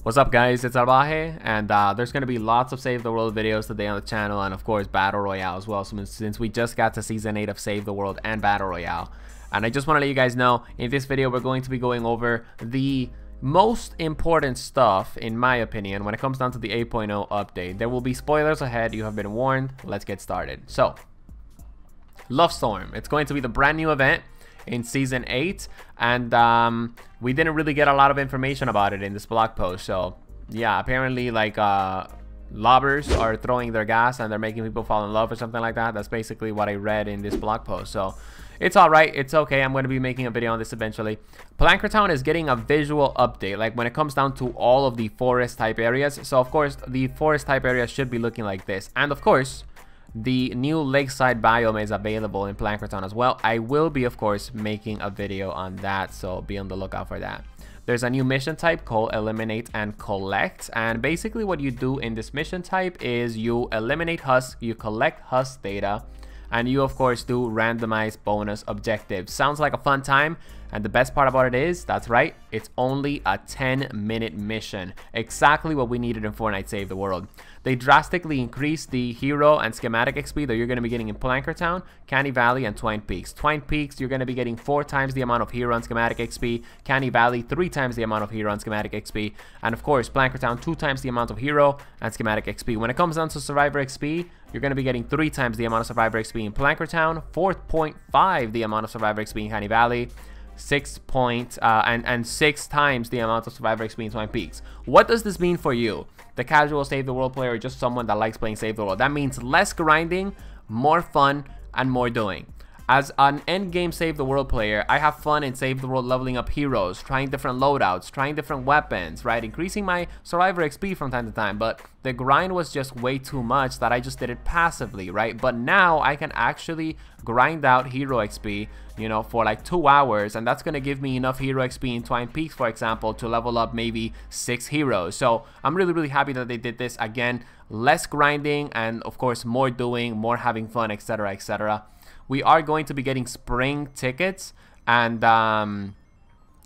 What's up, guys? It's Salvaje, and there's going to be lots of Save the World videos today on the channel, and of course Battle Royale as well, since we just got to Season 8 of Save the World and Battle Royale. And I just want to let you guys know, in this video we're going to be going over the most important stuff, in my opinion, when it comes down to the 8.0 update. There will be spoilers ahead, you have been warned. Let's get started. So, Love Storm, it's going to be the brand new event in Season 8, and we didn't really get a lot of information about it in this blog post. So yeah, apparently like lobbers are throwing their gas and they're making people fall in love or something like that. That's basically what I read in this blog post. So it's alright, it's okay. I'm going to be making a video on this eventually. Plankertown is getting a visual update, like when it comes down to all of the forest type areas. So of course the forest type areas should be looking like this, and of course the new lakeside biome is available in Plankertown as well. I will be, of course, making a video on that, so be on the lookout for that. There's a new mission type called Eliminate and Collect, and basically what you do in this mission type is you eliminate husks, you collect husk data, and you, of course, do randomized bonus objectives. Sounds like a fun time, and the best part about it is, that's right, it's only a 10-minute mission. Exactly what we needed in Fortnite Save the World. They drastically increased the hero and schematic XP that you're going to be getting in Plankertown, Canny Valley, and Twine Peaks. Twine Peaks, you're going to be getting 4 times the amount of hero and schematic XP. Canny Valley, 3 times the amount of hero and schematic XP. And of course, Plankertown, 2 times the amount of hero and schematic XP. When it comes down to Survivor XP, you're going to be getting 3 times the amount of Survivor XP in Plankertown, 4.5 the amount of Survivor XP in Canny Valley, 6 times the amount of Survivor XP in Twine Peaks. What does this mean for you, the casual Save the World player, or just someone that likes playing Save the World? That means less grinding, more fun, and more doing. As an endgame Save the World player, I have fun in Save the World leveling up heroes, trying different loadouts, trying different weapons, right? Increasing my Survivor XP from time to time, but the grind was just way too much that I just did it passively, right? But now I can actually grind out hero XP, you know, for like 2 hours, and that's gonna give me enough hero XP in Twine Peaks, for example, to level up maybe 6 heroes. So I'm really happy that they did this. Again, less grinding and of course more doing, more having fun, etc, etc. We are going to be getting spring tickets, and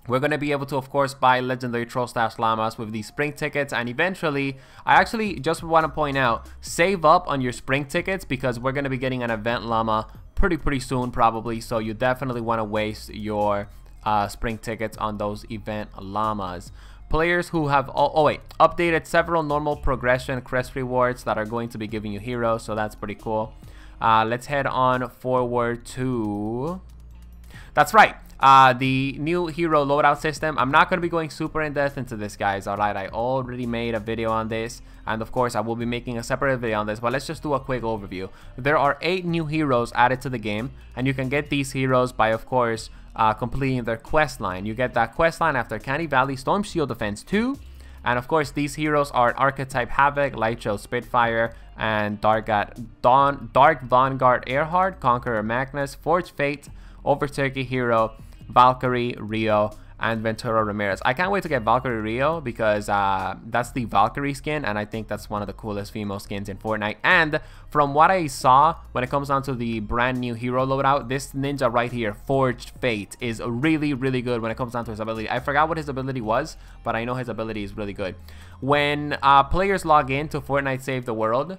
we're going to be able to, of course, buy legendary troll stash llamas with these spring tickets. And eventually, I actually just want to point out, save up on your spring tickets, because we're going to be getting an event llama pretty soon probably. So you definitely want to waste your spring tickets on those event llamas. Players who have updated several normal progression crest rewards that are going to be giving you heroes, so that's pretty cool. Let's head on forward to, that's right, the new hero loadout system. I'm not going to be going super in depth into this, guys. Alright, I already made a video on this, and of course I will be making a separate video on this, but let's just do a quick overview. There are 8 new heroes added to the game, and you can get these heroes by, of course, completing their quest line. You get that quest line after Canny Valley Storm Shield Defense 2. And of course, these heroes are Archetype Havoc, Lightshow Spitfire, and Dark Vanguard Earhart, Conqueror Magnus, Forge Fate, Overturkey Hero, Valkyrie, Rio, and Ventura Ramirez. I can't wait to get Valkyrie Rio, because that's the Valkyrie skin, and I think that's one of the coolest female skins in Fortnite. And from what I saw, when it comes down to the brand new hero loadout, this ninja right here, Forged Fate, is really good when it comes down to his ability. I forgot what his ability was, but I know his ability is really good. When players log in to Fortnite Save the World,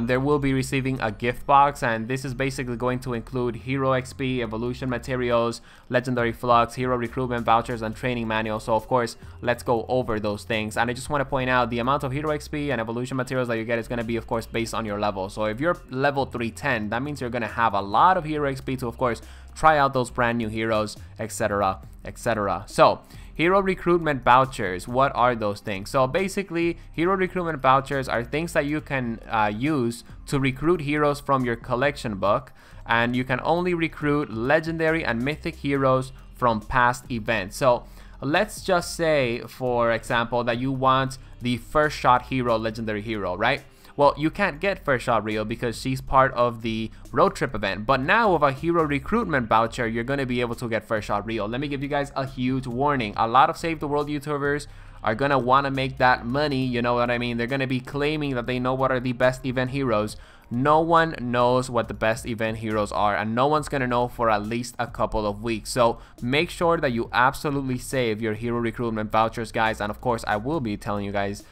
there will be receiving a gift box, and this is basically going to include hero XP, evolution materials, legendary flux, hero recruitment vouchers, and training manual. So of course, let's go over those things. And I just want to point out, the amount of hero XP and evolution materials that you get is going to be, of course, based on your level. So if you're level 310, that means you're going to have a lot of hero XP to, of course, try out those brand new heroes, etc, etc. So hero recruitment vouchers, what are those things? So basically, hero recruitment vouchers are things that you can use to recruit heroes from your collection book, and you can only recruit legendary and mythic heroes from past events. So let's just say, for example, that you want the First Shot Hero legendary hero, right? Well, you can't get First Shot Rio because she's part of the road trip event. But now with a hero recruitment voucher, you're going to be able to get First Shot Rio. Let me give you guys a huge warning. A lot of Save the World YouTubers are gonna want to make that money, you know what I mean? They're gonna be claiming that they know what are the best event heroes. No one knows what the best event heroes are, and no one's gonna know for at least a couple of weeks. So make sure that you absolutely save your hero recruitment vouchers, guys. And of course, I will be telling you guys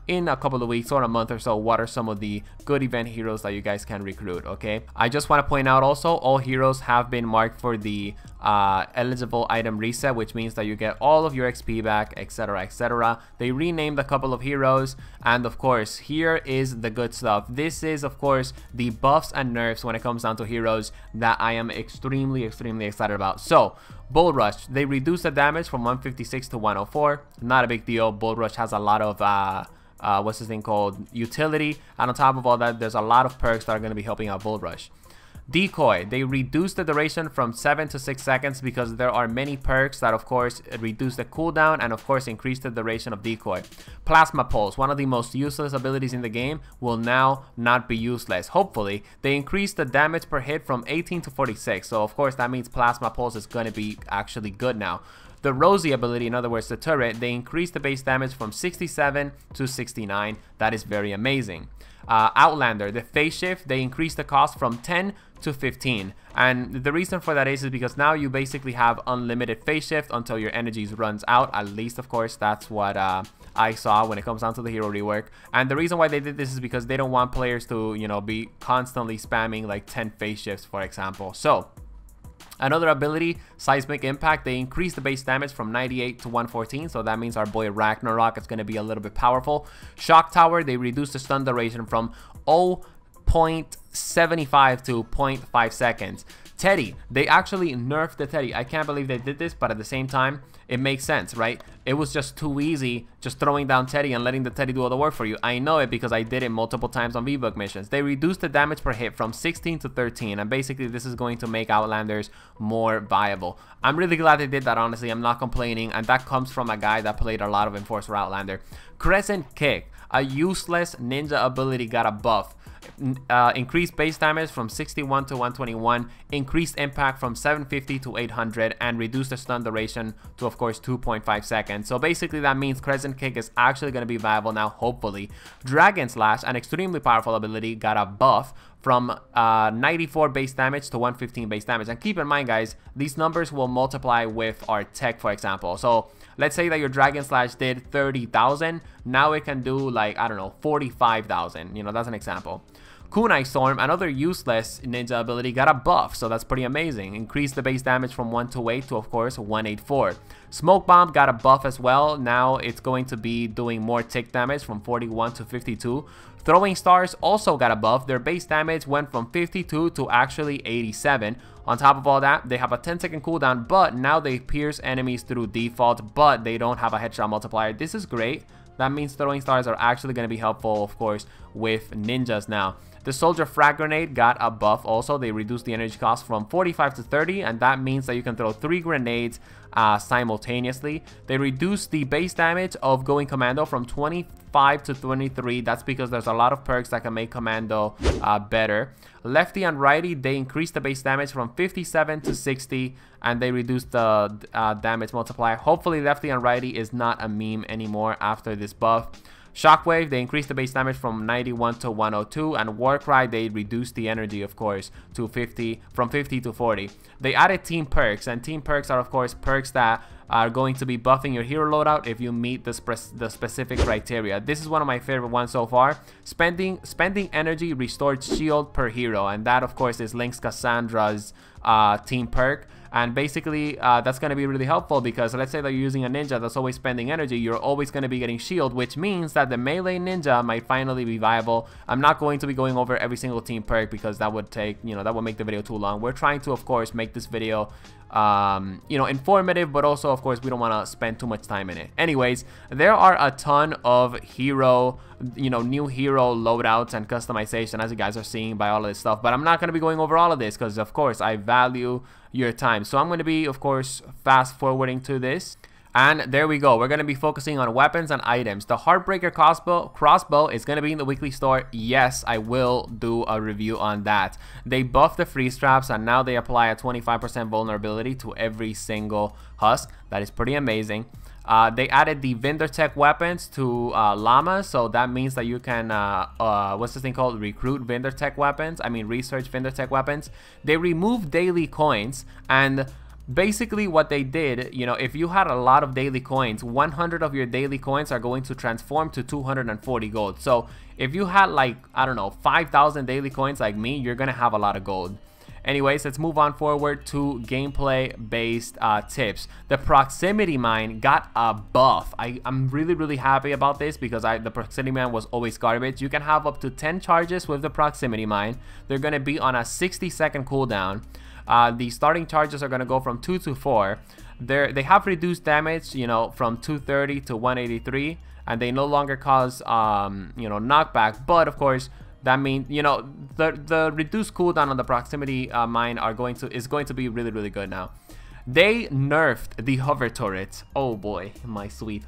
in a couple of weeks or a month or so what are some of the good event heroes that you guys can recruit. Okay, I just want to point out also, all heroes have been marked for the eligible item reset, which means that you get all of your XP back, etc, etc. They renamed a couple of heroes, and of course here is the good stuff. This is of course the buffs and nerfs when it comes down to heroes that I am extremely excited about. So Bull Rush, they reduce the damage from 156 to 104. Not a big deal. Bull Rush has a lot of what's this thing called, utility, and on top of all that, there's a lot of perks that are going to be helping out Bull Rush. Decoy, they reduce the duration from 7 to 6 seconds because there are many perks that of course reduce the cooldown and of course increase the duration of Decoy. Plasma Pulse, one of the most useless abilities in the game, will now not be useless. Hopefully, they increase the damage per hit from 18 to 46, so of course that means Plasma Pulse is going to be actually good now. The Rosie ability, in other words the turret, they increase the base damage from 67 to 69. That is very amazing. Outlander, the phase shift, they increase the cost from 10 to 15, and the reason for that is because now you basically have unlimited phase shift until your energies runs out. At least of course that's what I saw when it comes down to the hero rework, and the reason why they did this is because they don't want players to, you know, be constantly spamming like 10 phase shifts, for example. So another ability, Seismic Impact, they increase the base damage from 98 to 114, so that means our boy Ragnarok is going to be a little bit powerful. Shock Tower, they reduce the stun duration from 0.75 to 0.5 seconds. Teddy, they actually nerfed the Teddy. I can't believe they did this, but at the same time, it makes sense, right? It was just too easy just throwing down Teddy and letting the Teddy do all the work for you. I know it because I did it multiple times on V-Buck missions. They reduced the damage per hit from 16 to 13, and basically this is going to make Outlanders more viable. I'm really glad they did that, honestly. I'm not complaining, and that comes from a guy that played a lot of Enforcer Outlander. Crescent Kick, a useless ninja ability, got a buff. Increased base damage from 61 to 121, increased impact from 750 to 800, and reduced the stun duration to of course 2.5 seconds. So basically that means Crescent Kick is actually going to be viable now, hopefully. Dragon Slash, an extremely powerful ability, got a buff from 94 base damage to 115 base damage. And keep in mind, guys, these numbers will multiply with our tech, for example. So let's say that your Dragon Slash did 30,000, now it can do like, I don't know, 45,000. You know, that's an example. Kunai Storm, another useless ninja ability, got a buff, so that's pretty amazing. Increased the base damage from 128 to of course 184. Smoke Bomb got a buff as well. Now it's going to be doing more tick damage from 41 to 52. Throwing Stars also got a buff. Their base damage went from 52 to actually 87. On top of all that, they have a 10-second cooldown, but now they pierce enemies through default, but they don't have a headshot multiplier. This is great. That means Throwing Stars are actually going to be helpful, of course, with ninjas now. The Soldier Frag Grenade got a buff also. They reduced the energy cost from 45 to 30, and that means that you can throw 3 grenades simultaneously. They reduced the base damage of going commando from 25 to 23. That's because there's a lot of perks that can make commando better. Lefty and righty, they increased the base damage from 57 to 60, and they reduced the damage multiplier. Hopefully lefty and righty is not a meme anymore after this buff. Shockwave, they increased the base damage from 91 to 102, and Warcry, they reduced the energy, of course, to 50, from 50 to 40. They added team perks, and team perks are, of course, perks that are going to be buffing your hero loadout if you meet the specific criteria. This is one of my favorite ones so far. Spending energy restored shield per hero, and that, of course, is Lynx Cassandra's team perk. And basically, that's going to be really helpful because let's say that you're using a ninja that's always spending energy, you're always going to be getting shield, which means that the melee ninja might finally be viable. I'm not going to be going over every single team perk because that would take, you know, that would make the video too long. We're trying to, of course, make this video you know, informative, but also, of course, we don't want to spend too much time in it. Anyways, there are a ton of hero, you know, new hero loadouts and customization, as you guys are seeing by all of this stuff, but I'm not going to be going over all of this because, of course, I value your time. So I'm going to be, of course, fast forwarding to this. And there we go. We're going to be focusing on weapons and items. The Heartbreaker crossbow is going to be in the weekly store. Yes, I will do a review on that. They buffed the freeze traps, and now they apply a 25% vulnerability to every single husk. That is pretty amazing. They added the vendor tech weapons to llamas, so that means that you can what's this thing called, recruit vendor tech weapons, I mean research vendor tech weapons. They removed daily coins, and basically what they did, you know, if you had a lot of daily coins, 100 of your daily coins are going to transform to 240 gold. So if you had like, I don't know, 5,000 daily coins like me, you're gonna have a lot of gold. Anyways, let's move on forward to gameplay based tips. The proximity mine got a buff. I'm really happy about this because the proximity mine was always garbage. You can have up to 10 charges with the proximity mine. They're gonna be on a 60-second cooldown. The starting charges are going to go from 2 to 4. They have reduced damage, you know, from 230 to 183, and they no longer cause you know, knockback. But of course, that means, you know, the reduced cooldown on the proximity mine is going to be really good now. They nerfed the hover turret. Oh boy, my sweet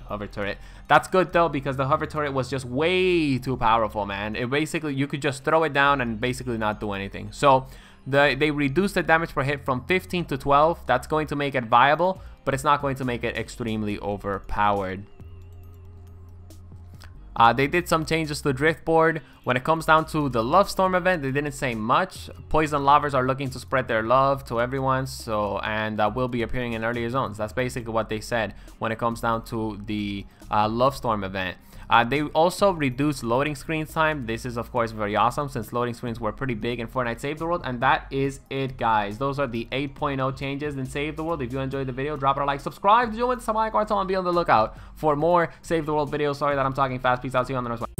hover turret. That's good though, because the hover turret was just way too powerful, man. It basically, you could just throw it down and basically not do anything. So they reduced the damage per hit from 15 to 12. That's going to make it viable, but it's not going to make it extremely overpowered. They did some changes to Driftboard. When it comes down to the Love Storm event, they didn't say much. Poison Lovers are looking to spread their love to everyone, so and will be appearing in earlier zones. That's basically what they said when it comes down to the Love Storm event. They also reduced loading screen time. This is of course very awesome since loading screens were pretty big in Fortnite Save the World. And that is it, guys. Those are the 8.0 changes in Save the World. If you enjoyed the video, drop it a like, subscribe to join the Salvaje Cartel, and be on the lookout for more Save the World videos. Sorry that I'm talking fast. Peace out. See you on the next one.